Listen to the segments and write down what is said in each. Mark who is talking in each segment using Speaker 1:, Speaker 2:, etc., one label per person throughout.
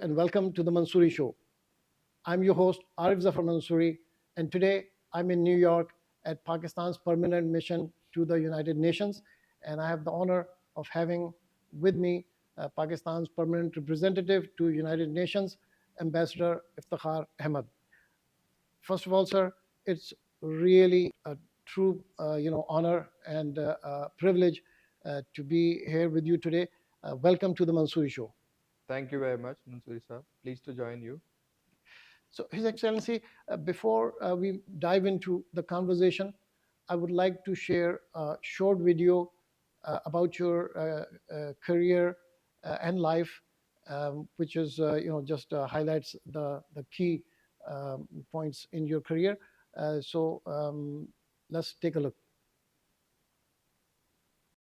Speaker 1: and welcome to the Mansuri Show. I'm your host, Arif Mansuri, and today I'm in New York at Pakistan's permanent mission to the United Nations, and I have the honor of having with me Pakistan's permanent representative to United Nations, Ambassador Iftikhar Ahmad. First of all, sir, it's really a true honor and privilege to be here with you today. Welcome to the Mansuri Show.
Speaker 2: Thank you very much, Mansuri sir. Pleased to join you.
Speaker 1: So, His Excellency, before we dive into the conversation, I would like to share a short video about your career and life, which is, just highlights the key points in your career. Let's take a look.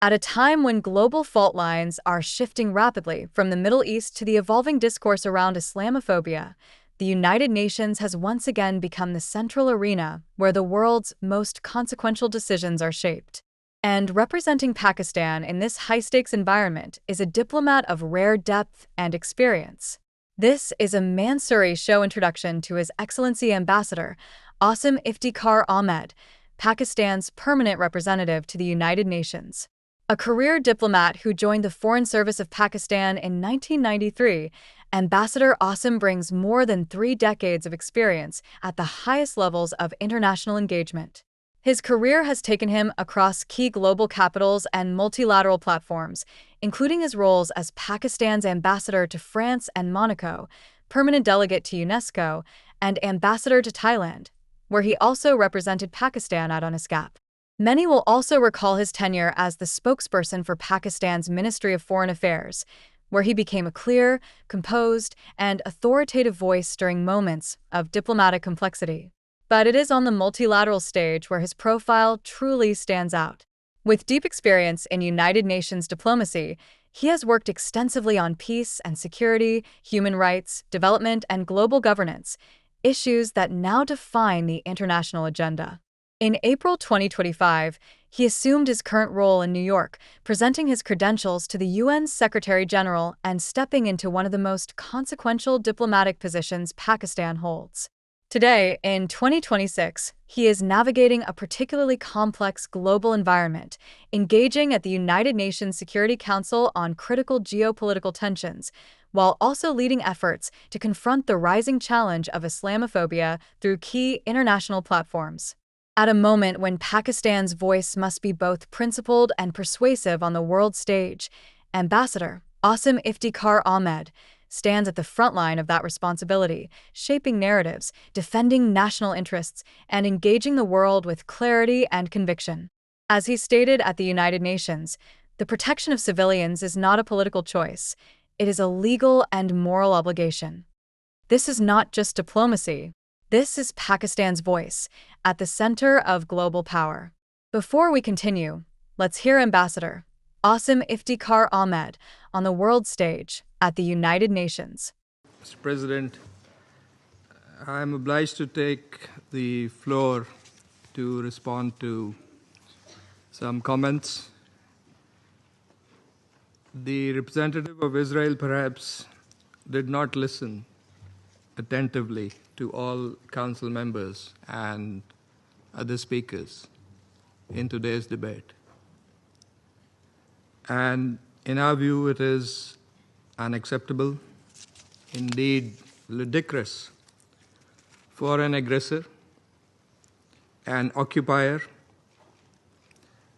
Speaker 3: At a time when global fault lines are shifting rapidly from the Middle East to the evolving discourse around Islamophobia, the United Nations has once again become the central arena where the world's most consequential decisions are shaped. And representing Pakistan in this high-stakes environment is a diplomat of rare depth and experience. This is a Mansuri Show introduction to His Excellency Ambassador Asim Iftikhar Ahmad, Pakistan's permanent representative to the United Nations. A career diplomat who joined the Foreign Service of Pakistan in 1993, Ambassador Asim brings more than 3 decades of experience at the highest levels of international engagement. His career has taken him across key global capitals and multilateral platforms, including his roles as Pakistan's ambassador to France and Monaco, permanent delegate to UNESCO, and ambassador to Thailand, where he also represented Pakistan at UNESCAP. Many will also recall his tenure as the spokesperson for Pakistan's Ministry of Foreign Affairs, where he became a clear, composed, and authoritative voice during moments of diplomatic complexity. But it is on the multilateral stage where his profile truly stands out. With deep experience in United Nations diplomacy, he has worked extensively on peace and security, human rights, development, and global governance, issues that now define the international agenda. In April 2025, he assumed his current role in New York, presenting his credentials to the UN's Secretary-General and stepping into one of the most consequential diplomatic positions Pakistan holds. Today, in 2026, he is navigating a particularly complex global environment, engaging at the United Nations Security Council on critical geopolitical tensions, while also leading efforts to confront the rising challenge of Islamophobia through key international platforms. At a moment when Pakistan's voice must be both principled and persuasive on the world stage, Ambassador Asim Iftikhar Ahmad stands at the front line of that responsibility, shaping narratives, defending national interests, and engaging the world with clarity and conviction. As he stated at the United Nations, the protection of civilians is not a political choice. It is a legal and moral obligation. This is not just diplomacy. This is Pakistan's voice, at the center of global power. Before we continue, let's hear Ambassador Asim Iftikhar Ahmad on the world stage at the United Nations.
Speaker 2: Mr. President, I am obliged to take the floor to respond to some comments. The representative of Israel perhaps did not listen attentively to all council members and other speakers in today's debate. And in our view, it is unacceptable, indeed ludicrous, for an aggressor, an occupier,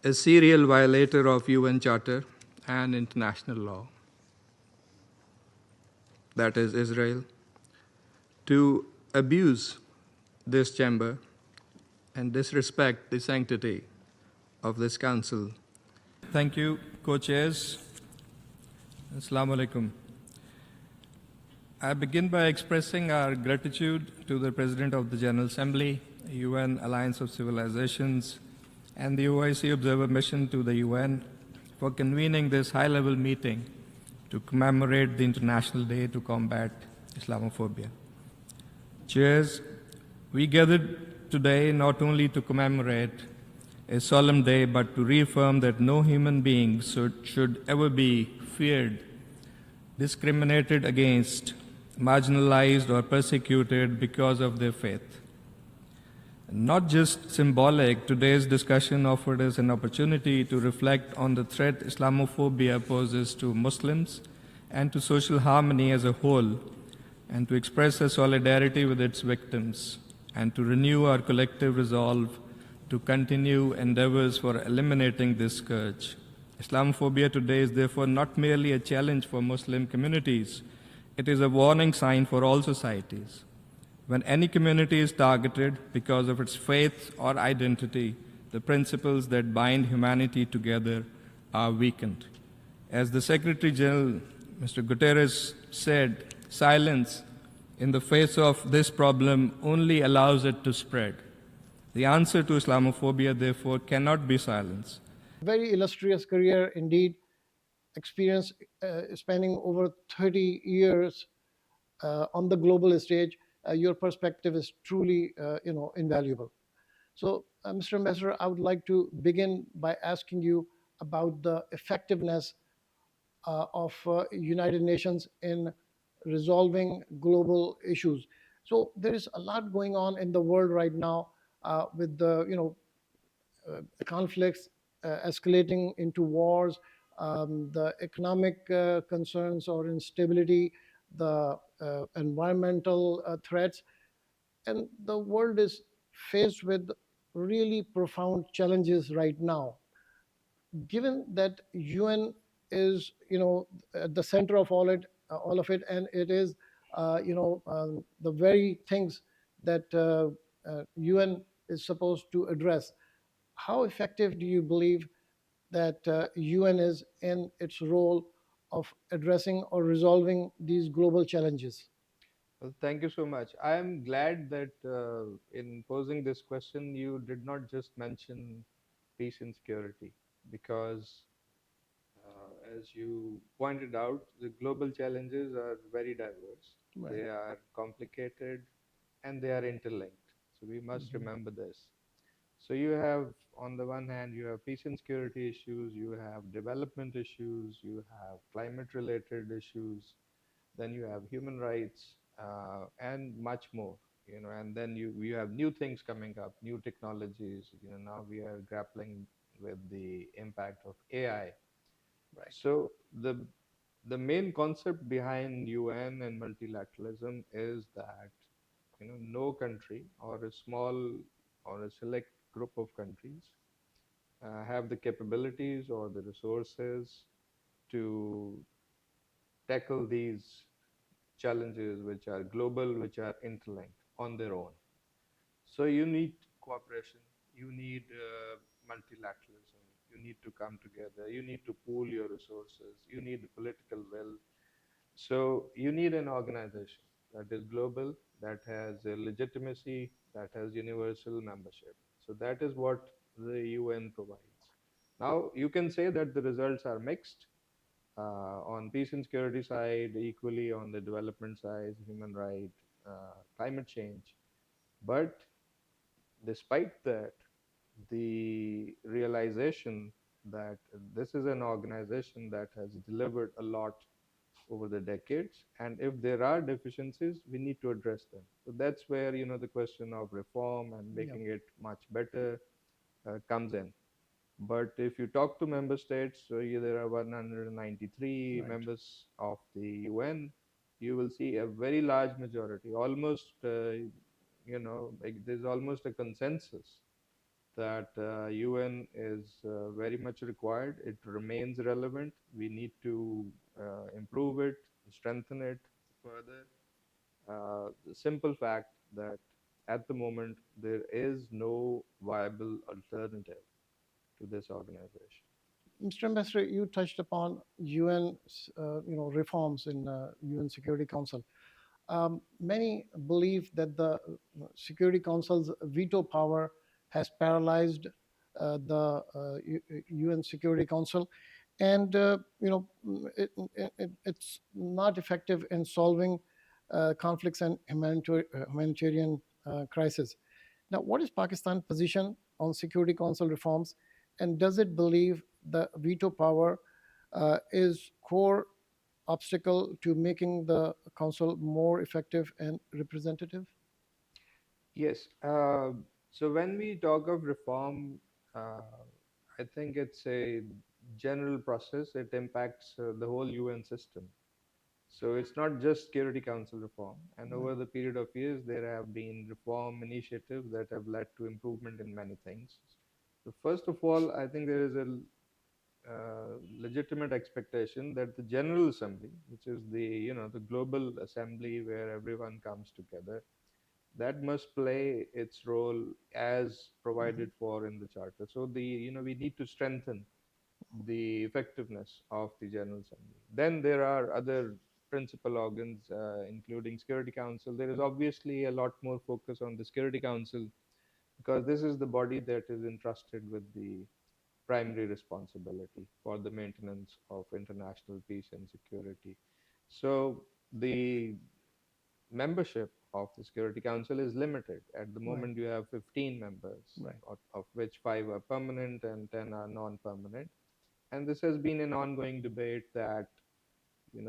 Speaker 2: a serial violator of UN Charter and international law, that is Israel, to abuse this chamber and disrespect the sanctity of this council. Thank you, co-chairs. Assalamu alaikum. I begin by expressing our gratitude to the President of the General Assembly, UN Alliance of Civilizations, and the OIC Observer Mission to the UN for convening this high-level meeting to commemorate the International Day to Combat Islamophobia. Chairs, we gathered today not only to commemorate a solemn day, but to reaffirm that no human being should ever be feared, discriminated against, marginalized, or persecuted because of their faith. Not just symbolic, today's discussion offered us an opportunity to reflect on the threat Islamophobia poses to Muslims and to social harmony as a whole, and to express our solidarity with its victims, and to renew our collective resolve to continue endeavors for eliminating this scourge. Islamophobia today is therefore not merely a challenge for Muslim communities, it is a warning sign for all societies. When any community is targeted because of its faith or identity, the principles that bind humanity together are weakened. As the Secretary General, Mr. Guterres, said, silence in the face of this problem only allows it to spread. The answer to Islamophobia, therefore, cannot be silence.
Speaker 1: Very illustrious career indeed, experience spanning over 30 years on the global stage. Your perspective is truly, invaluable. So, Mr. Ambassador, I would like to begin by asking you about the effectiveness of United Nations in resolving global issues. So there is a lot going on in the world right now with the conflicts escalating into wars, the economic concerns or instability, the environmental threats, and the world is faced with really profound challenges right now. Given that UN is, at the center of all of it, and it is, the very things that UN is supposed to address, how effective do you believe that UN is in its role of addressing or resolving these global challenges?
Speaker 2: Well, thank you so much. I am glad that in posing this question, you did not just mention peace and security, because, as you pointed out, the global challenges are very diverse.
Speaker 1: Right.
Speaker 2: They are complicated and they are interlinked. So we must
Speaker 1: Mhm.
Speaker 2: remember this. So you have, on the one hand, you have peace and security issues, you have development issues, you have climate-related issues, then you have human rights, and much more. And then you have new things coming up, new technologies. Now we are grappling with the impact of AI.
Speaker 1: Right.
Speaker 2: So the main concept behind UN and multilateralism is that no country or a small or a select group of countries have the capabilities or the resources to tackle these challenges which are global, which are interlinked on their own. So you need cooperation, you need multilateralism, you need to come together, you need to pool your resources, you need the political will. So you need an organization that is global, that has a legitimacy, that has universal membership. So that is what the UN provides. Now you can say that the results are mixed. On peace and security side, equally on the development side, human right, climate change. But despite that, the realization that this is an organization that has delivered a lot over the decades, and if there are deficiencies, we need to address them. So that's where the question of reform and
Speaker 1: Yeah.
Speaker 2: making it much better comes in. But if you talk to member states, so there are 193
Speaker 1: Right.
Speaker 2: members of the UN. You will see a very large majority, almost, there's almost a consensus that UN is very much required. It remains relevant. We need to improve it, strengthen it further. The simple fact that at the moment there is no viable alternative to this organization.
Speaker 1: Mr. Ambassador, you touched upon UN, reforms in UN Security Council. Many believe that the Security Council's veto power has paralyzed the UN Security Council, and it's not effective in solving conflicts and humanitarian crisis. Now, what is Pakistan's position on Security Council reforms, and does it believe the veto power is core obstacle to making the council more effective and representative?
Speaker 2: Yes. So when we talk of reform, uh, I think it's a general process. It impacts the whole UN system. So it's not just Security Council reform. And over the period of years, there have been reform initiatives that have led to improvement in many things. So first of all, I think there is a legitimate expectation that the General Assembly, which is the global assembly where everyone comes together, that must play its role as provided for in the charter. So we need to strengthen the effectiveness of the General Assembly. Then there are other principal organs, including Security Council. There is obviously a lot more focus on the Security Council because this is the body that is entrusted with the primary responsibility for the maintenance of international peace and security. So the membership of the Security Council is limited. At the
Speaker 1: Right.
Speaker 2: moment, you have 15 members,
Speaker 1: Right.
Speaker 2: of which 5 are permanent and 10 are non permanent. And this has been an ongoing debate that,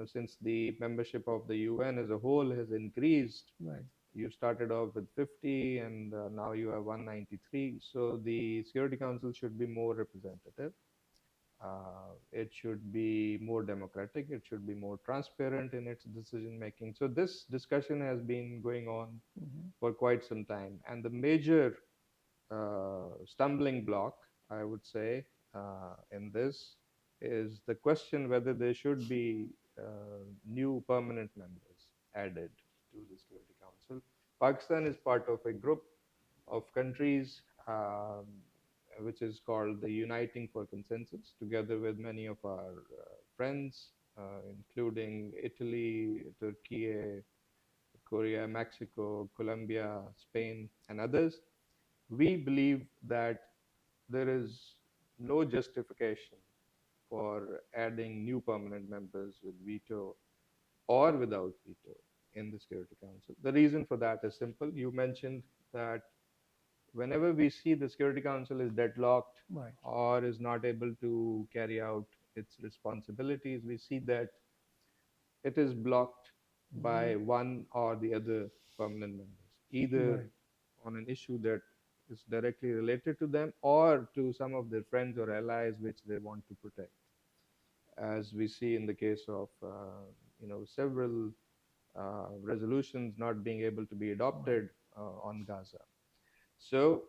Speaker 2: since the membership of the UN as a whole has increased,
Speaker 1: Right.
Speaker 2: you started off with 50 and now you have 193. So the Security Council should be more representative. It should be more democratic. It should be more transparent in its decision making. So this discussion has been going on for quite some time. And the major stumbling block, I would say, in this is the question whether there should be new permanent members added to the Security Council. Pakistan is part of a group of countries which is called the Uniting for Consensus, together with many of our friends, including Italy, Turkey, Korea, Mexico, Colombia, Spain, and others. We believe that there is no justification for adding new permanent members with veto or without veto in the Security Council. The reason for that is simple. You mentioned that whenever we see the Security Council is deadlocked
Speaker 1: Right.
Speaker 2: or is not able to carry out its responsibilities, we see that it is blocked by one or the other permanent members, either
Speaker 1: Right.
Speaker 2: on an issue that is directly related to them or to some of their friends or allies which they want to protect, as we see in the case of several resolutions not being able to be adopted on Gaza. So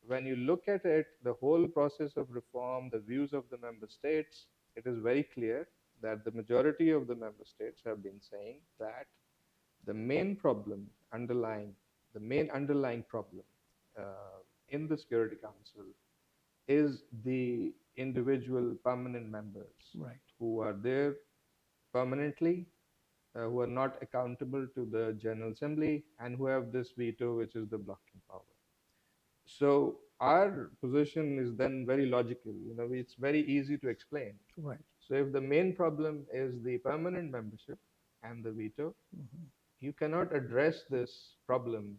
Speaker 2: when you look at it, the whole process of reform, the views of the member states, it is very clear that the majority of the member states have been saying that the main problem the main underlying problem in the Security Council is the individual permanent members
Speaker 1: Right.
Speaker 2: who are there permanently, who are not accountable to the General Assembly, and who have this veto, which is the blocking power. So our position is then very logical. It's very easy to explain.
Speaker 1: Right.
Speaker 2: So if the main problem is the permanent membership and the veto, you cannot address this problem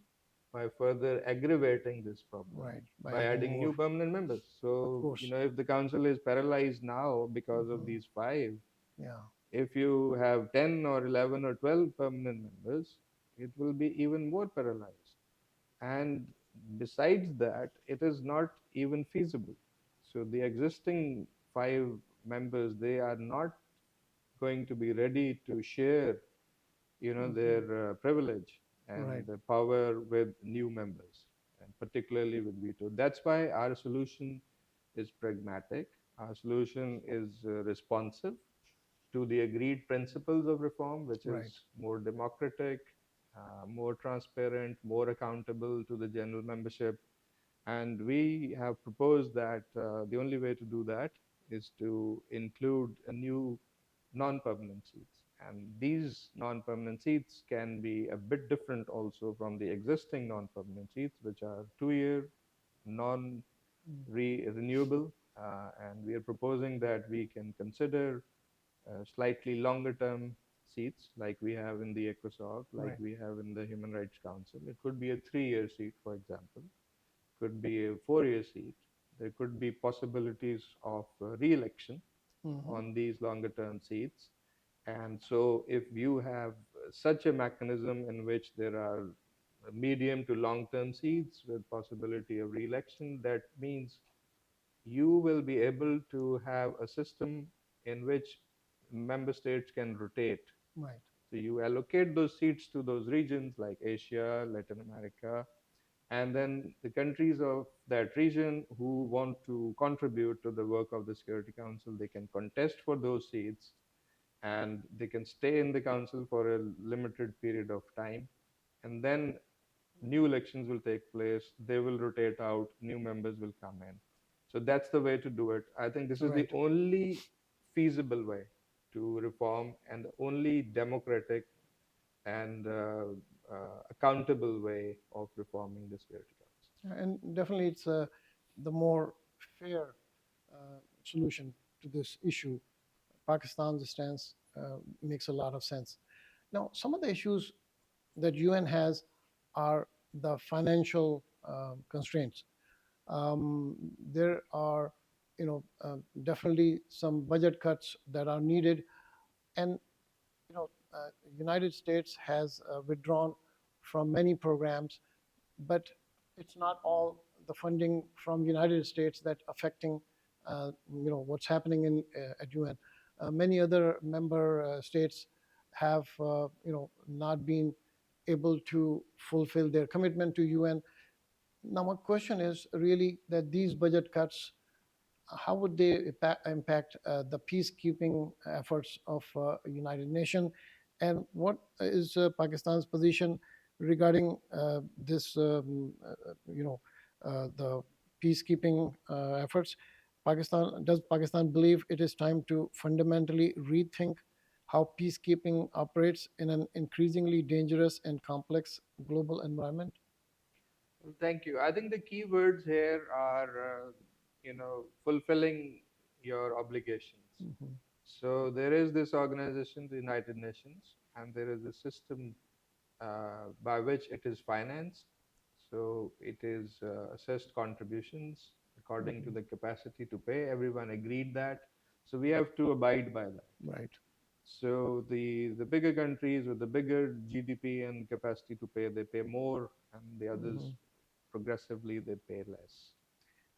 Speaker 2: by further aggravating this problem
Speaker 1: Right.
Speaker 2: by adding new permanent members. So,
Speaker 1: course.
Speaker 2: if the council is paralyzed now because of these 5,
Speaker 1: Yeah.
Speaker 2: if you have 10 or 11 or 12 permanent members, it will be even more paralyzed. And besides that, it is not even feasible. So the existing 5 members, they are not going to be ready to share, their privilege and
Speaker 1: Right.
Speaker 2: the power with new members, and particularly with veto. That's why our solution is pragmatic. Our solution is responsive to the agreed principles of reform, which
Speaker 1: Right.
Speaker 2: is more democratic, more transparent, more accountable to the general membership. And we have proposed that the only way to do that is to include a new non-permanent seats. And these non-permanent seats can be a bit different also from the existing non-permanent seats, which are 2-year, non-renewable. And we are proposing that we can consider slightly longer term seats like we have in the ECOSOC, like
Speaker 1: Right.
Speaker 2: we have in the Human Rights Council. It could be a 3-year seat, for example, could be a 4-year seat. There could be possibilities of re election on these longer term seats. And so, if you have such a mechanism in which there are medium to long term seats with possibility of re-election, that means you will be able to have a system in which member states can rotate.
Speaker 1: Right.
Speaker 2: So you allocate those seats to those regions like Asia, Latin America, and then the countries of that region who want to contribute to the work of the Security Council, they can contest for those seats, and they can stay in the council for a limited period of time, and then new elections will take place, they will rotate out, new members will come in. So that's the way to do it. I think this is the
Speaker 1: Right.
Speaker 2: only feasible way to reform and the only democratic and accountable way of reforming the Security Council.
Speaker 1: And definitely, it's the more fair solution to this issue. Pakistan's stance makes a lot of sense. Now, some of the issues that UN has are the financial constraints. There are, definitely some budget cuts that are needed, and United States has withdrawn from many programs, but it's not all the funding from United States that affecting what's happening in at UN. Many other member states have not been able to fulfill their commitment to UN. Now, my question is really that these budget cuts, how would they impact the peacekeeping efforts of United Nations, and what is Pakistan's position regarding this, the peacekeeping efforts? Does Pakistan believe it is time to fundamentally rethink how peacekeeping operates in an increasingly dangerous and complex global environment?
Speaker 2: Well, thank you. I think the key words here are, fulfilling your obligations.
Speaker 1: Mhm.
Speaker 2: So there is this organization, the United Nations, and there is a system by which it is financed. So it is assessed contributions according to
Speaker 1: Mhm.
Speaker 2: the capacity to pay. Everyone agreed that. So we have to abide by that.
Speaker 1: Right.
Speaker 2: So the bigger countries with the bigger GDP and capacity to pay, they pay more, and the others
Speaker 1: Mhm.
Speaker 2: progressively they pay less.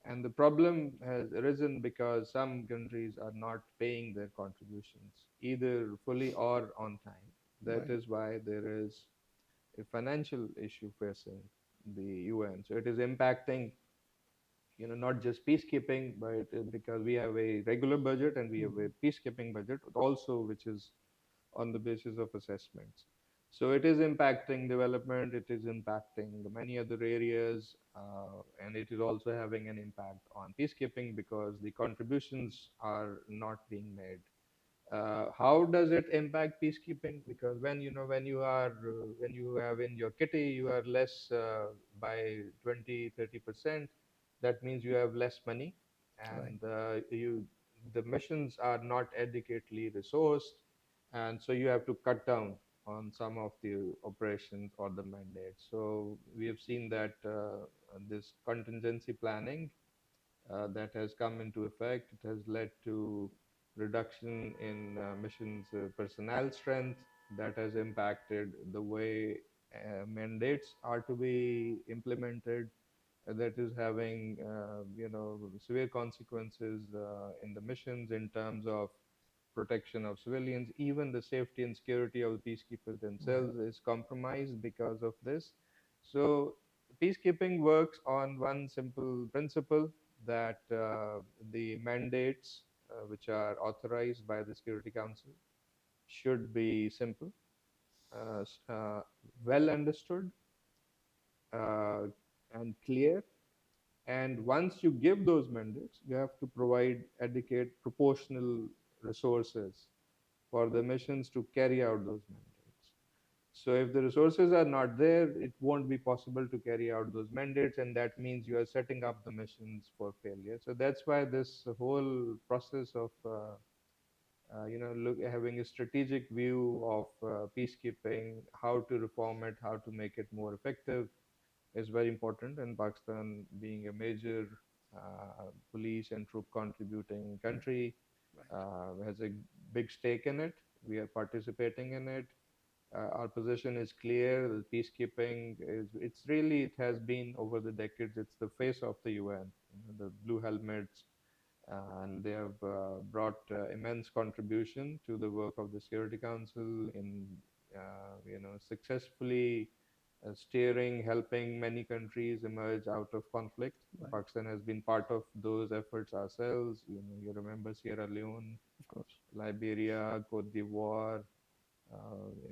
Speaker 2: And the problem has arisen because some countries are not paying their contributions either fully or on time. That
Speaker 1: Right.
Speaker 2: is why there is a financial issue facing the UN. So it is impacting, not just peacekeeping, but because we have a regular budget and we have a
Speaker 1: Mhm.
Speaker 2: peacekeeping budget also, which is on the basis of assessments. So it is impacting development, it is impacting the many other areas, and it is also having an impact on peacekeeping because the contributions are not being made. How does it impact peacekeeping? Because when you have in your kitty you are less by 20-30%, that means you have less money,
Speaker 1: Right.
Speaker 2: and you the missions are not adequately resourced, and so you have to cut down on some of the operations or the mandates. So we have seen that this contingency planning that has come into effect. It has led to reduction in missions personnel strength. That has impacted the way mandates are to be implemented. That is having severe consequences in the missions in terms of protection of civilians. Even the safety and security of the peacekeepers
Speaker 1: Right.
Speaker 2: themselves is compromised because of this. So peacekeeping works on one simple principle, that the mandates which are authorized by the Security Council should be simple, well understood, uh, and clear. And once you give those mandates, you have to provide adequate proportional resources for the missions to carry out those mandates. So if the resources are not there, it won't be possible to carry out those mandates, and that means you are setting up the missions for failure. So that's why this whole process of having a strategic view of peacekeeping, how to reform it, how to make it more effective, is very important. And Pakistan, being a major police and troop contributing country,
Speaker 1: Right.
Speaker 2: has a big stake in it. We are participating in it. Our position is clear. The peacekeeping it has been over the decades. It's the face of the UN. The blue helmets, and they have brought immense contribution to the work of the Security Council in successfully steering, helping many countries emerge out of conflict.
Speaker 1: Right.
Speaker 2: Pakistan has been part of those efforts ourselves. You remember Sierra Leone,
Speaker 1: Of course.
Speaker 2: Liberia, Cote d'Ivoire,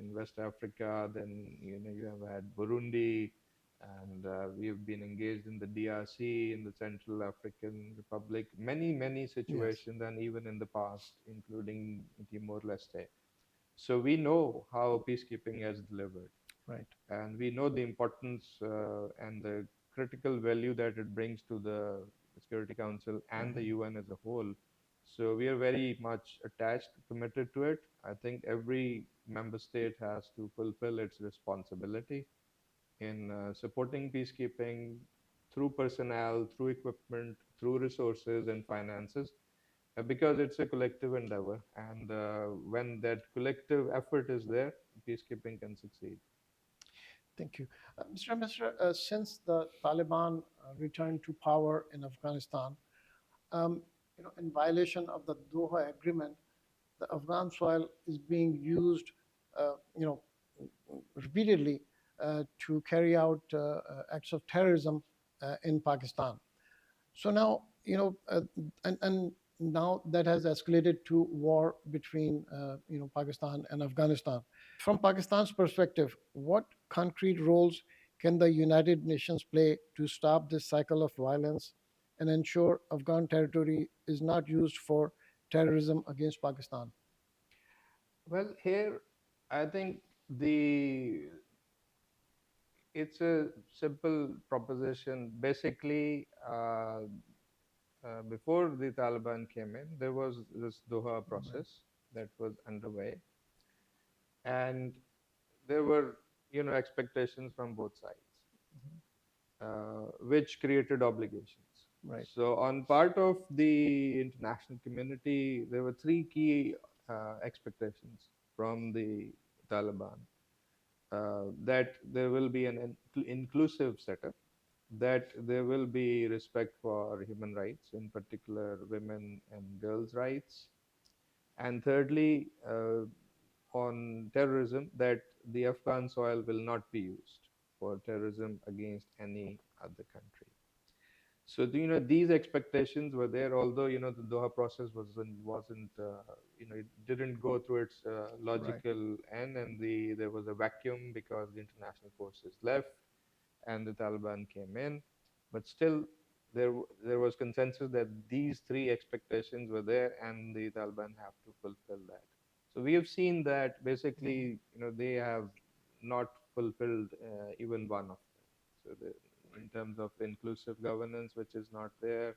Speaker 2: in West Africa. Then you have had Burundi, and we've been engaged in the DRC, in the Central African Republic, many situations, and even in the past, including Timor-Leste. So we know how peacekeeping has delivered,
Speaker 1: Right.
Speaker 2: and we know the importance and the critical value that it brings to the Security Council and the UN as a whole. So we are very much attached, committed to it. I think every member state has to fulfill its responsibility in supporting peacekeeping through personnel, through equipment, through resources and finances, because it's a collective endeavor. And when that collective effort is there, peacekeeping can succeed.
Speaker 1: Thank you. Mr. Minister, since the Taliban returned to power in Afghanistan, in violation of the Doha Agreement, the Afghan soil is being used, uh, you know, repeatedly to carry out acts of terrorism in Pakistan. So now, and now that has escalated to war between, Pakistan and Afghanistan. From Pakistan's perspective, what concrete roles can the United Nations play to stop this cycle of violence and ensure Afghan territory is not used for terrorism against Pakistan?
Speaker 2: Well, here I think the it's a simple proposition. Basically, before the Taliban came in, there was this Doha process that was underway, and there were expectations from both sides, which created obligations.
Speaker 1: Right.
Speaker 2: So, on part of the international community, there were three key expectations from the Taliban, that there will be an inclusive setup, that there will be respect for human rights, in particular women and girls' rights, and thirdly, on terrorism, that the Afghan soil will not be used for terrorism against any other country. So these expectations were there, although the Doha process wasn't it didn't go through its logical end, and there was a vacuum because the international forces left and the Taliban came in, but still there was consensus that these three expectations were there, and the Taliban have to fulfill that. So we have seen that basically they have not fulfilled even one of them. So in terms of inclusive governance, which is not there.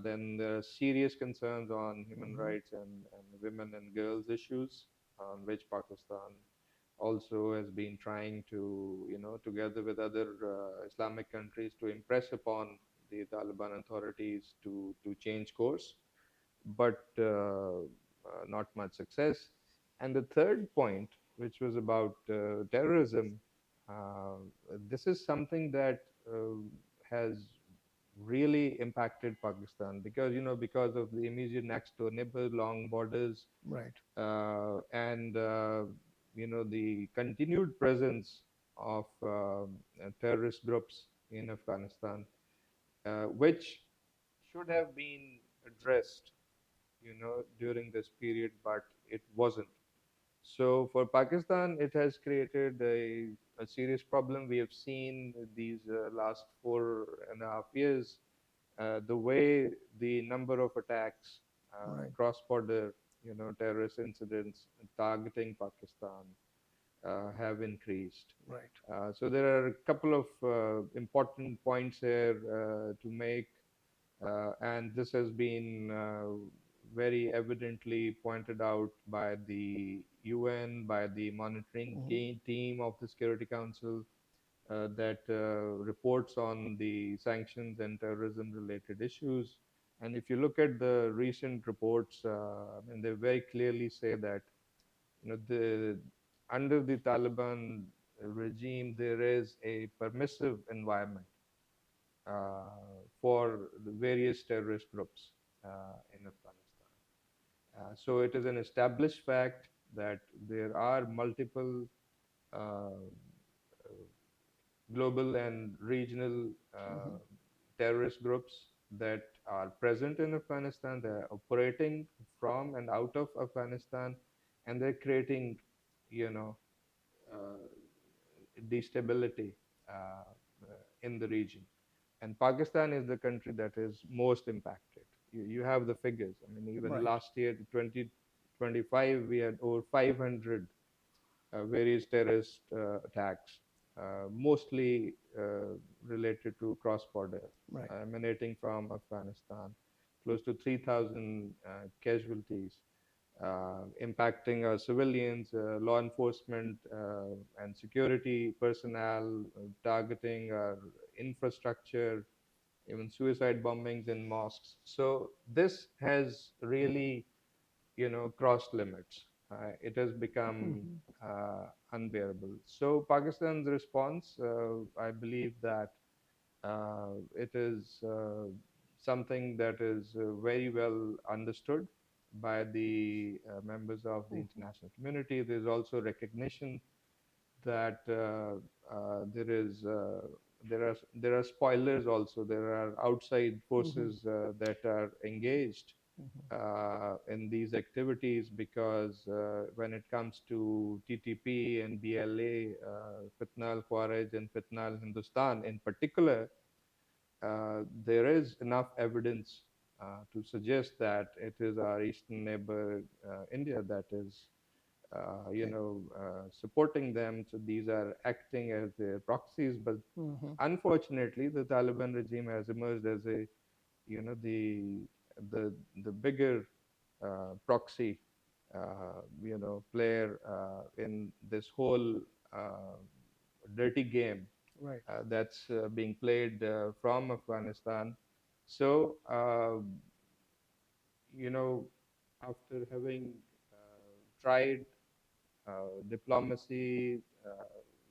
Speaker 2: Then there are serious concerns on human rights and women and girls issues, on which Pakistan also has been trying to, together with other Islamic countries, to impress upon the Taliban authorities to change course, but not much success. And the third point, which was about terrorism, uh, this is something that has really impacted Pakistan, because because of the immediate next door neighbor, long borders,
Speaker 1: Right.
Speaker 2: and the continued presence of terrorist groups in Afghanistan, which should have been addressed during this period, but it wasn't. So for Pakistan, it has created a serious problem. We have seen these last 4.5 years, the way the number of attacks,
Speaker 1: Right.
Speaker 2: cross-border, terrorist incidents targeting Pakistan have increased.
Speaker 1: Right.
Speaker 2: So there are a couple of important points here to make, and this has been very evidently pointed out by the UN, by the monitoring team of the Security Council, that reports on the sanctions and terrorism related issues. And if you look at the recent reports, and they very clearly say that under the Taliban regime, there is a permissive environment for the various terrorist groups in Afghanistan. So it is an established fact that there are multiple uh, global and regional terrorist groups that are present in Afghanistan. They're operating from and out of Afghanistan, and they're creating, you know, uh, destability in the region. And Pakistan is the country that is most impacted. You have the figures. I mean, even
Speaker 1: Right.
Speaker 2: last year, 2025, we had over 500 various terrorist attacks, mostly related to cross-border,
Speaker 1: Right.
Speaker 2: emanating from Afghanistan, close to 3,000 casualties, impacting our civilians, law enforcement, and security personnel, targeting our infrastructure, even suicide bombings in mosques. So this has really, crossed limits. It has become unbearable. So Pakistan's response, I believe that it is something that is very well understood by the members of the international community. There's also recognition that there are spoilers also. There are outside forces that are engaged in these activities because when it comes to TTP and BLA, Fitna al-Khawarij and Fitna al-Hindustan in particular, there is enough evidence to suggest that it is our eastern neighbor, India, that is, supporting them. So these are acting as their proxies. But unfortunately, the Taliban regime has emerged as a, the bigger proxy, player in this whole dirty game
Speaker 1: Right.
Speaker 2: that's being played from Afghanistan. So, after having tried diplomacy,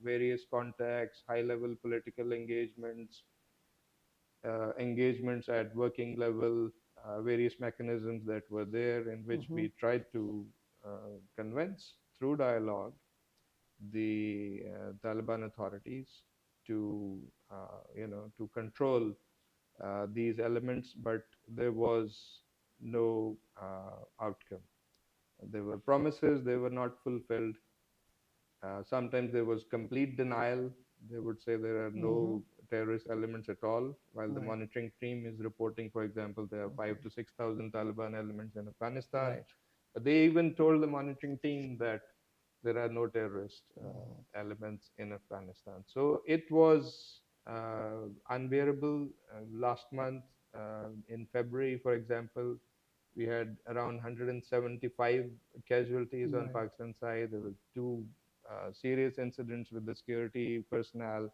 Speaker 2: various contacts, high level political engagements at working level, various mechanisms that were there in which we tried to convince through dialogue the Taliban authorities to, to control these elements, but there was no outcome. There were promises, they were not fulfilled. Sometimes there was complete denial. They would say there are no terrorist elements at all, while the
Speaker 1: Right.
Speaker 2: monitoring team is reporting, for example, there are 5 to 6,000 Taliban elements in Afghanistan.
Speaker 1: Right.
Speaker 2: They even told the monitoring team that there are no terrorist elements in Afghanistan. So it was unbearable. Last month, in February, for example, we had around 175 casualties on
Speaker 1: Right.
Speaker 2: Pakistan side. There were two serious incidents with the security personnel,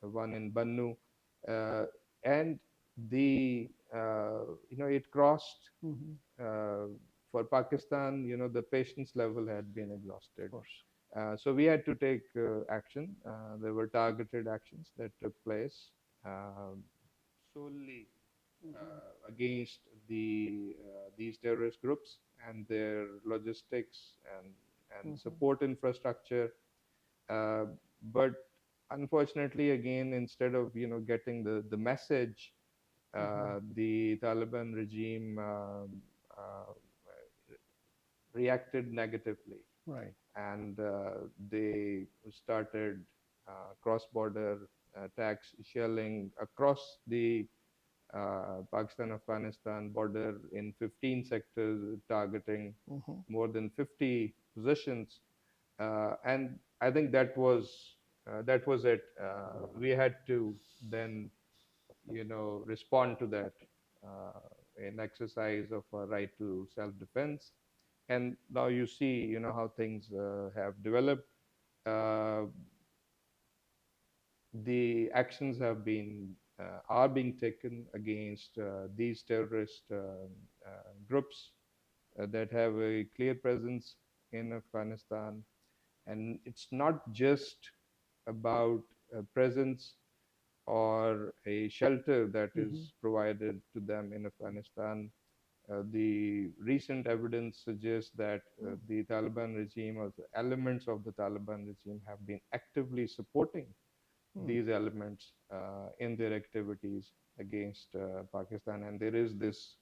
Speaker 2: one in Bannu, and the it crossed uh, for Pakistan. The patience level had been exhausted.
Speaker 1: Of course.
Speaker 2: So we had to take action. There were targeted actions that took place solely against these terrorist groups and their logistics and support infrastructure. Uh, but unfortunately, again, instead of getting the message, the Taliban regime reacted negatively,
Speaker 1: Right.
Speaker 2: and they started cross-border attacks, shelling across the Pakistan-Afghanistan border in 15 sectors, targeting more than 50 positions. And I think that was it. We had to then, respond to that in exercise of our right to self-defense. And now you see, how things have developed. Uh, the actions are being taken against these terrorist groups that have a clear presence in Afghanistan. And it's not just about a presence or a shelter that is provided to them in Afghanistan. The recent evidence suggests that the Taliban regime or the elements of the Taliban regime have been actively supporting these elements in their activities against Pakistan. And there is this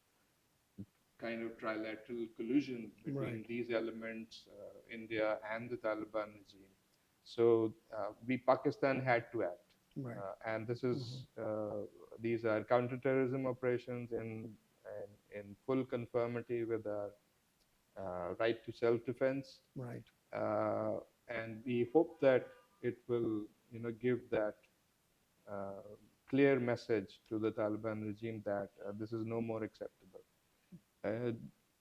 Speaker 2: kind of trilateral collusion between these elements, India and the Taliban regime. So Pakistan had to act. And this is these are counterterrorism operations in full conformity with our right to self-defense. And we hope that it will, give that clear message to the Taliban regime that this is no more acceptable. Uh,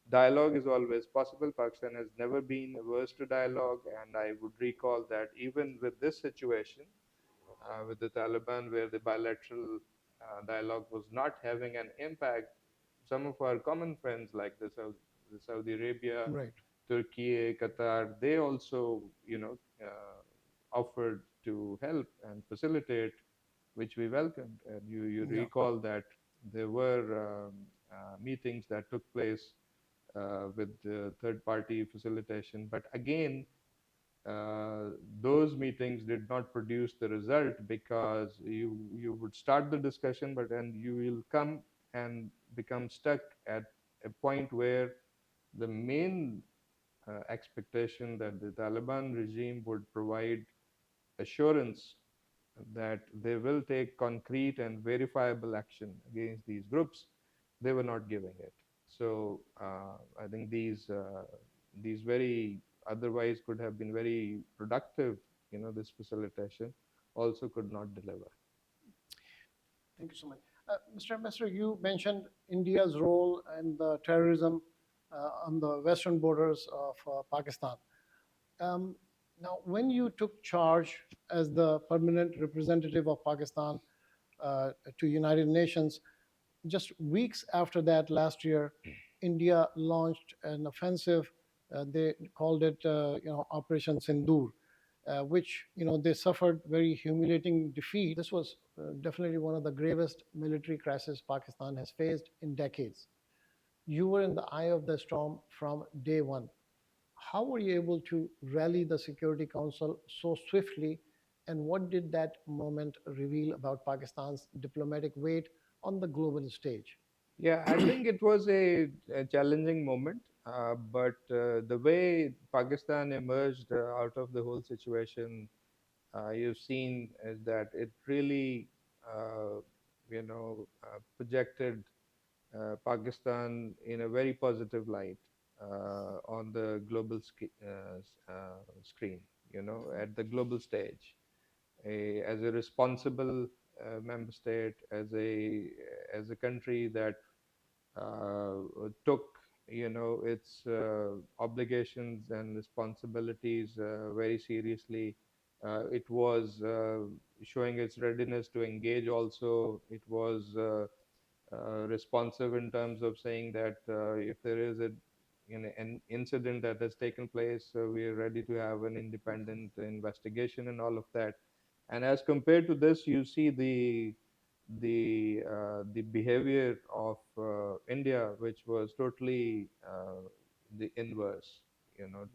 Speaker 2: Dialogue is always possible. Pakistan has never been averse to dialogue, and I would recall that even with this situation, with the Taliban, where the bilateral dialogue was not having an impact, some of our common friends like the Saudi Arabia, Turkey, Qatar, they also, offered to help and facilitate, which we welcomed. And you recall that there were meetings that took place with third-party facilitation. But again, those meetings did not produce the result, because you would start the discussion, but then you will come and become stuck at a point where the main expectation that the Taliban regime would provide assurance that they will take concrete and verifiable action against these groups, they were not giving it. So I think these very otherwise could have been very productive, this facilitation also could not deliver.
Speaker 1: Thank you so much. Mr. Ambassador, you mentioned India's role in the terrorism on the western borders of Pakistan. Now, when you took charge as the permanent representative of Pakistan to United Nations, just weeks after that, last year, India launched an offensive. They called it, Operation Sindoor, which, they suffered very humiliating defeat. This was definitely one of the gravest military crises Pakistan has faced in decades. You were in the eye of the storm from day one. How were you able to rally the Security Council so swiftly, and what did that moment reveal about Pakistan's diplomatic weight on the global stage?
Speaker 2: Yeah, I think it was a challenging moment, but the way Pakistan emerged out of the whole situation, you've seen is that it really, projected Pakistan in a very positive light on the global screen, at the global stage, as a responsible member state, as a country that took, its obligations and responsibilities very seriously. It was showing its readiness to engage also. It was responsive in terms of saying that if there is an incident that has taken place, we are ready to have an independent investigation and all of that. And as compared to this, you see the behavior of India, which was totally the inverse,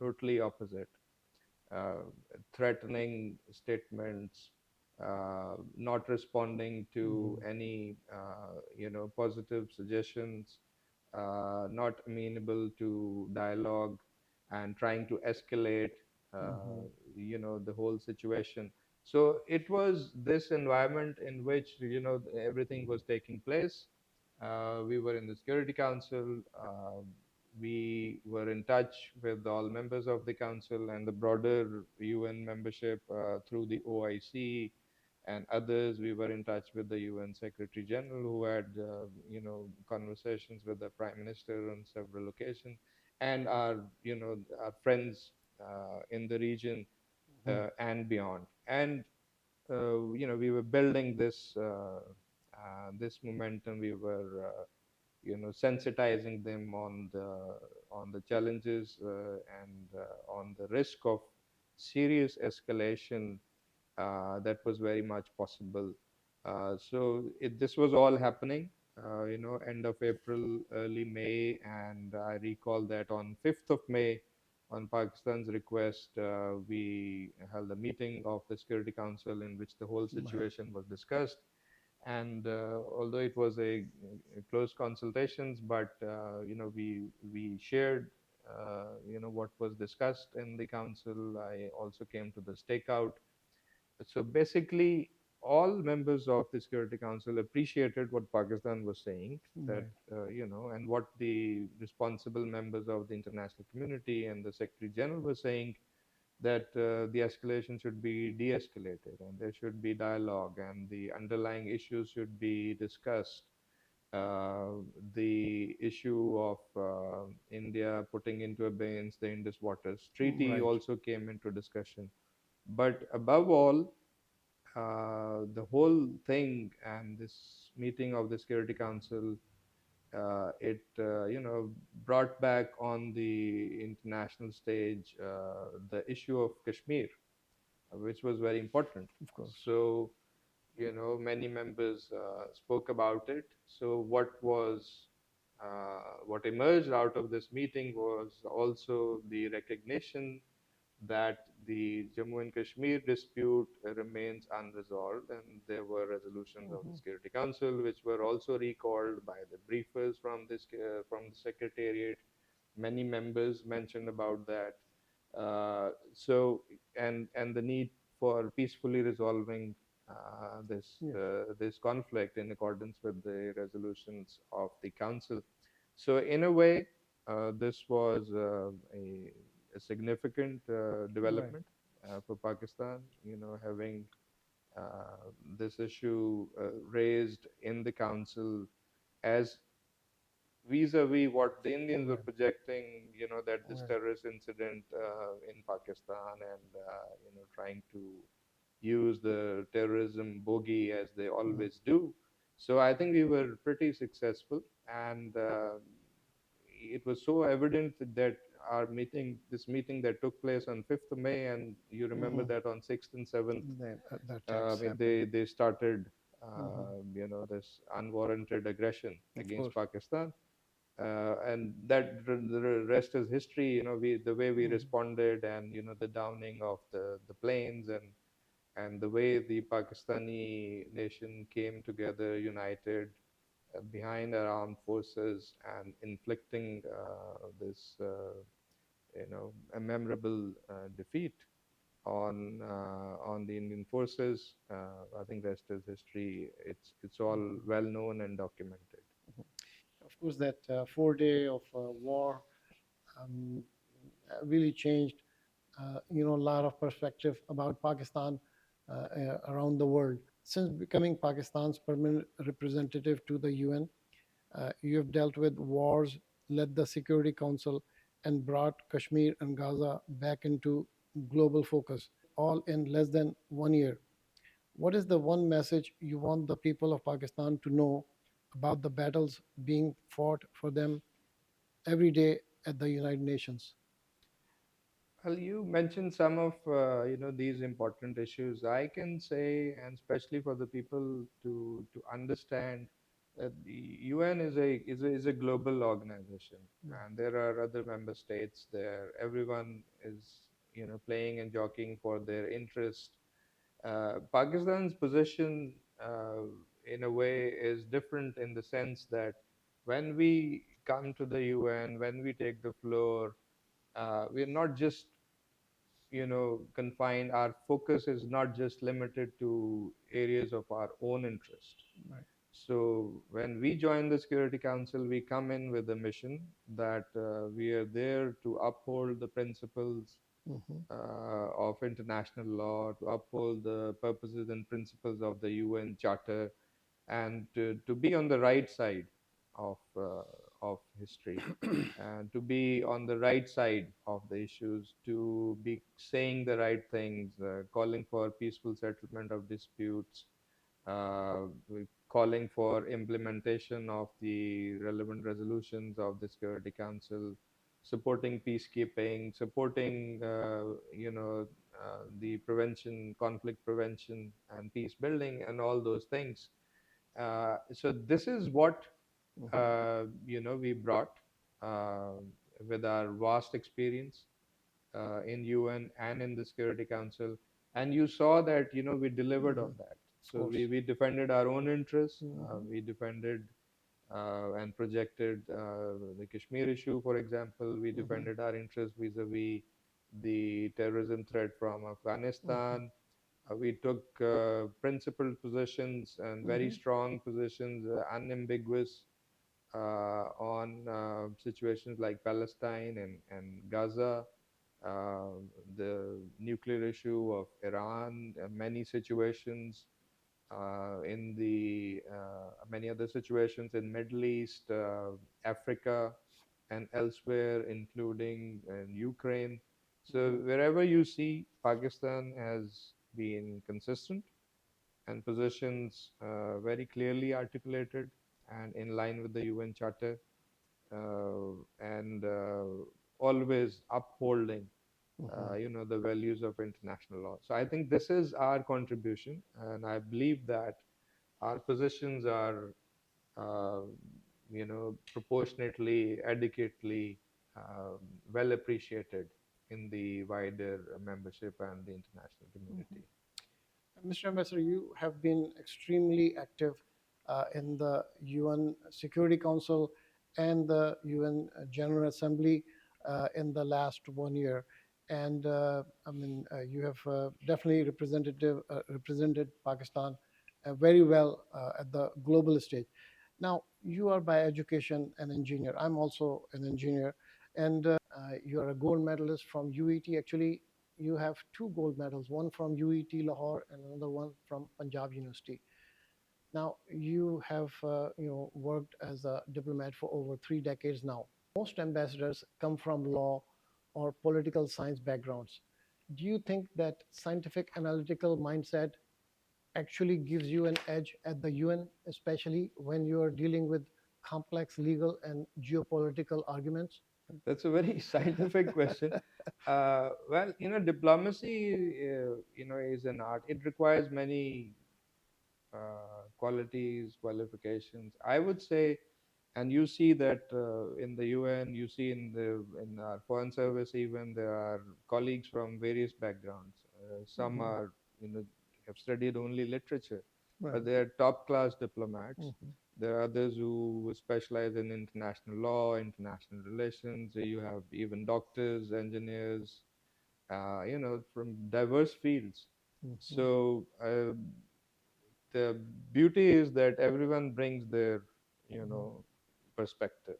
Speaker 2: totally opposite. Threatening statements, not responding to any, positive suggestions, not amenable to dialogue, and trying to escalate, the whole situation. So it was this environment in which, everything was taking place. We were in the Security Council. We were in touch with all members of the council and the broader UN membership through the OIC and others. We were in touch with the UN Secretary General, who had, conversations with the Prime Minister on several occasions, and our friends in the region and beyond. And we were building this this momentum. We were sensitizing them on the challenges and on the risk of serious escalation that was very much possible. This was all happening, end of April, early May, and I recall that on 5th of May, on Pakistan's request, we held a meeting of the Security Council in which the whole situation was discussed. And although it was a close consultations, but we shared what was discussed in the council. I also came to the stakeout. So basically, all members of the Security Council appreciated what Pakistan was saying, that and what the responsible members of the international community and the Secretary General were saying, that the escalation should be de-escalated and there should be dialogue and the underlying issues should be discussed. The issue of India putting into abeyance the Indus Waters Treaty also came into discussion. But above all, the whole thing and this meeting of the Security Council, it brought back on the international stage the issue of Kashmir, which was very important.
Speaker 1: Of course.
Speaker 2: So many members spoke about it. So what emerged out of this meeting was also the recognition that the Jammu and Kashmir dispute remains unresolved, and there were resolutions of the Security Council which were also recalled by the briefers from the Secretariat. Many members mentioned about that. And the need for peacefully resolving this conflict in accordance with the resolutions of the Council. So in a way, this was a significant development for Pakistan, having this issue raised in the council as vis-a-vis what the Indians were projecting, that this terrorist incident in Pakistan and, trying to use the terrorism bogey as they always do. So I think we were pretty successful, and it was so evident that this meeting that took place on 5th of May, and you remember that on 6th and 7th, they started, this unwarranted aggression against Pakistan. And that the rest is history. The way we responded, and the downing of the planes, and the way the Pakistani nation came together, united behind our armed forces, and inflicting this, a memorable defeat on the Indian forces. I think rest is history. It's all well known and documented.
Speaker 1: Of course, that 4 day of war really changed, a lot of perspective about Pakistan around the world. Since becoming Pakistan's permanent representative to the UN, you have dealt with wars, led the Security Council, and brought Kashmir and Gaza back into global focus, all in less than 1 year. What is the one message you want the people of Pakistan to know about the battles being fought for them every day at the United Nations?
Speaker 2: Well, you mentioned some of these important issues. I can say, and especially for the people to understand, that the UN is a global organization, and there are other member states there. Everyone is playing and jockeying for their interest. Pakistan's position, in a way, is different in the sense that when we come to the UN, when we take the floor, we're not just confined. Our focus is not just limited to areas of our own interest. So when we join the Security Council, we come in with a mission that we are there to uphold the principles of international law, to uphold the purposes and principles of the UN Charter, and to be on the right side of history, and to be on the right side of the issues, to be saying the right things, calling for peaceful settlement of disputes, calling for implementation of the relevant resolutions of the Security Council, supporting peacekeeping, supporting the prevention, conflict prevention, and peace building, and all those things. So this is what we brought uh, with our vast experience in UN and in the Security Council, and you saw that we delivered on that. So we defended our own interests. We defended and projected the Kashmir issue, for example. We defended our interests vis-a-vis the terrorism threat from Afghanistan. We took principled positions and very strong positions, unambiguous on situations like Palestine and Gaza, uh, the nuclear issue of Iran, many situations in the many other situations in Middle East, Africa, and elsewhere, including in Ukraine. So wherever you see, Pakistan has been consistent and positions very clearly articulated and in line with the UN Charter, and always upholding the values of international law. So I think this is our contribution, and I believe that our positions are uh, proportionately, adequately well appreciated in the wider membership and the international community.
Speaker 1: Mr. Ambassador, you have been extremely active in the UN Security Council and the UN General Assembly in the last 1 year. And you have definitely represented Pakistan very well at the global stage. Now, you are by education an engineer. I'm also an engineer. And you are a gold medalist from UET. Actually, you have two gold medals, one from UET Lahore and another one from Punjab University. Now, you have worked as a diplomat for over 3 decades now. Most ambassadors come from law or political science backgrounds. Do you think that scientific analytical mindset actually gives you an edge at the UN, especially when you are dealing with complex legal and geopolitical arguments?
Speaker 2: That's a very scientific question. Well, diplomacy, is an art. It requires many qualities, qualifications. I would say, and you see that in the UN, you see in our foreign service, even there are colleagues from various backgrounds. Some are, have studied only literature, but they are top class diplomats. There are others who specialize in international law, international relations. You have even doctors, engineers, from diverse fields. So the beauty is that everyone brings their, perspective,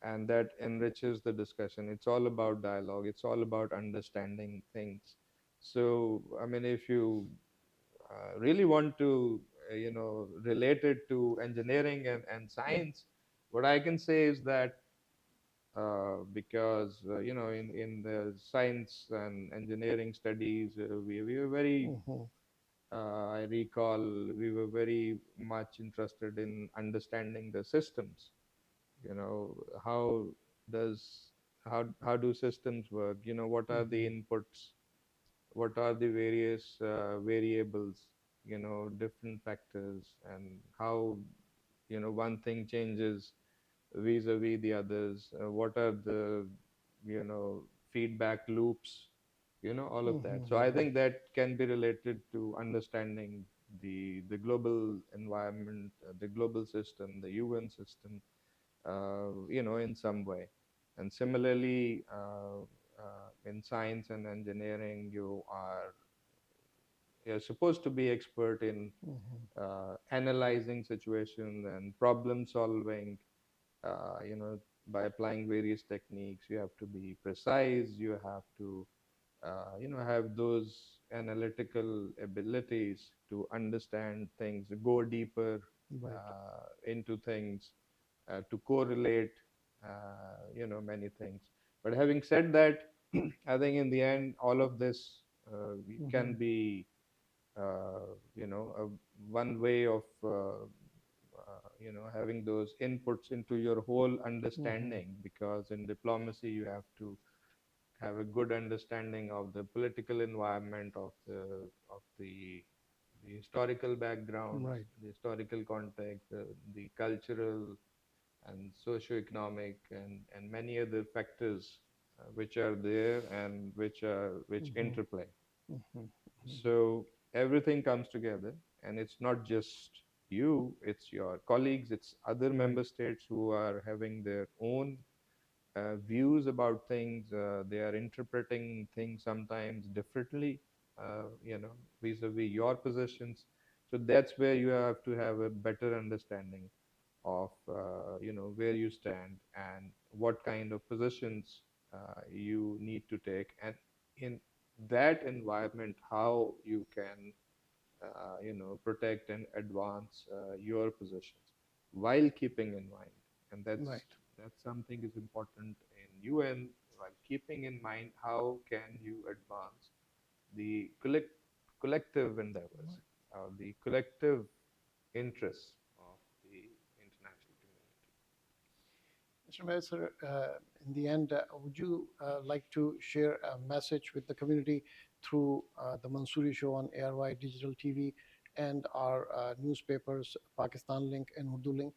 Speaker 2: and that enriches the discussion. It's all about dialogue. It's all about understanding things. So, I mean, if you really want to, relate it to engineering and science, what I can say is that because in the science and engineering studies, we were very I recall we were very much interested in understanding the systems. How does how do systems work? What are the inputs? What are the various variables? Different factors, and how one thing changes vis-a-vis the others. What are the feedback loops? All of that. So I think that can be related to understanding the global environment, the global system, the UN system, in some way. And similarly, in science and engineering, you're supposed to be expert in analyzing situations and problem solving, by applying various techniques. You have to be precise. You have to have those analytical abilities to understand things, go deeper into things, to correlate, many things. But having said that, I think in the end, all of this can be, one way of having those inputs into your whole understanding, because in diplomacy you have to have a good understanding of the political environment, of the historical background,
Speaker 1: Right.
Speaker 2: the historical context, the cultural and socio-economic, and many other factors which are there and which interplay. So everything comes together, and it's not just you, it's your colleagues, it's other member states who are having their own views about things. They are interpreting things sometimes differently, vis-a-vis your positions. So that's where you have to have a better understanding of, where you stand and what kind of positions you need to take, and in that environment, how you can, protect and advance your positions while keeping in mind, and
Speaker 1: Right.
Speaker 2: that's something is important in UN, while keeping in mind how can you advance the collective endeavors, the collective interests of the international community.
Speaker 1: Mr. Mayor, sir, in the end, would you like to share a message with the community through the Mansuri Show on ARY Digital TV and our newspapers, Pakistan Link and Urdu Link?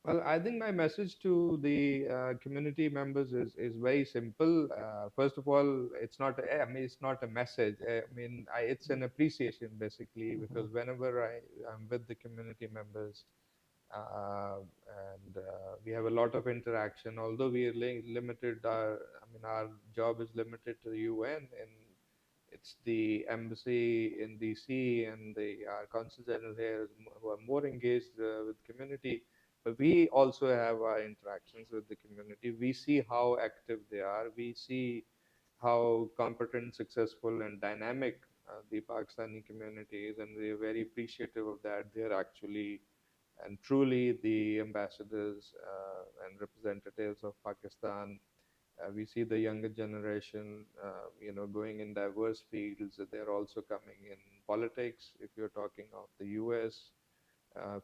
Speaker 2: Well, I think my message to the community members is very simple. First of all, it's not a message. It's an appreciation basically, because whenever I'm with the community members, and we have a lot of interaction. Although we are limited, our job is limited to the UN, and it's the embassy in DC and our consul general here who are more engaged with community. But we also have our interactions with the community. We see how active they are. We see how competent, successful, and dynamic the Pakistani community is, and we're very appreciative of that. They're actually and truly the ambassadors and representatives of Pakistan. We see the younger generation, going in diverse fields. They're also coming in politics, if you're talking of the US,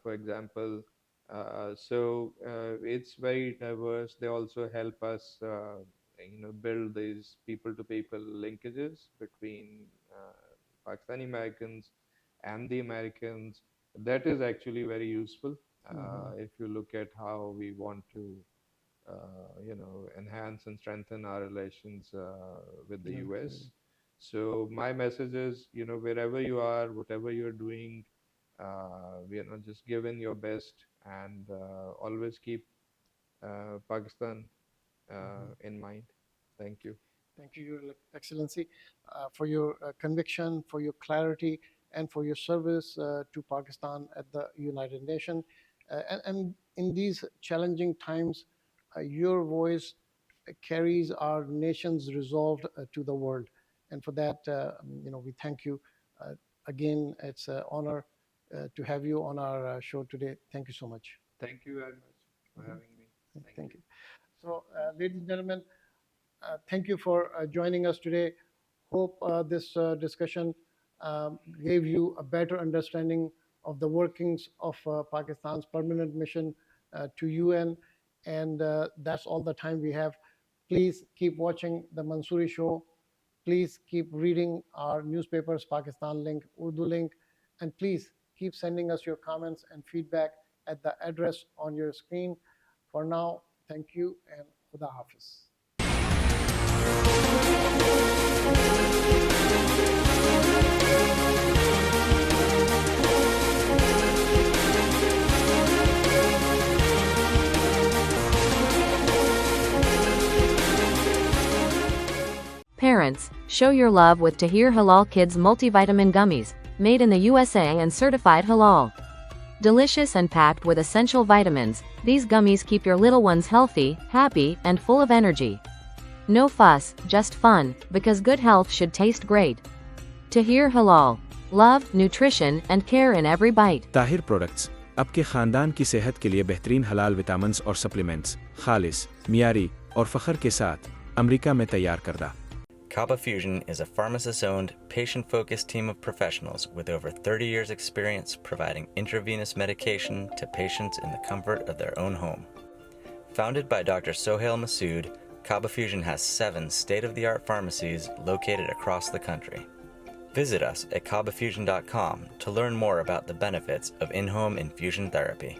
Speaker 2: for example. It's very diverse. They also help us, build these people-to-people linkages between Pakistani Americans and the Americans. That is actually very useful if you look at how we want to, enhance and strengthen our relations with the US. So my message is, wherever you are, whatever you're doing, just give in your best, and always keep Pakistan in mind. Thank you.
Speaker 1: Thank you, Your Excellency, for your conviction, for your clarity, and for your service to Pakistan at the United Nations. And in these challenging times, your voice carries our nation's resolve to the world. And for that, we thank you. Again, it's an honor to have you on our show today. Thank you so much.
Speaker 2: Thank you very much for having me.
Speaker 1: Thank you. So, ladies and gentlemen, thank you for joining us today. Hope this discussion gave you a better understanding of the workings of Pakistan's permanent mission to UN. And that's all the time we have. Please keep watching the Mansuri Show. Please keep reading our newspapers, Pakistan Link, Urdu Link, and please keep sending us your comments and feedback at the address on your screen. For now, thank you and Khuda Hafiz.
Speaker 4: Parents, show your love with Tahir Halal Kids multivitamin gummies, made in the USA and certified halal. Delicious and packed with essential vitamins, these gummies keep your little ones healthy, happy, and full of energy. No fuss, just fun, because good health should taste great. Tahir Halal. Love, nutrition, and care in every bite.
Speaker 5: Tahir products आपके खानदान की सेहत के लिए बेहतरीन हलाल vitamins और supplements, खालिस, मियारी और फ़ख्र के साथ अमेरिका में तैयार करदा।
Speaker 6: Kaba Fusion is a pharmacist-owned, patient-focused team of professionals with over 30 years' experience providing intravenous medication to patients in the comfort of their own home. Founded by Dr. Sohail Masood, Kaba Fusion has 7 state-of-the-art pharmacies located across the country. Visit us at kabafusion.com to learn more about the benefits of in-home infusion therapy.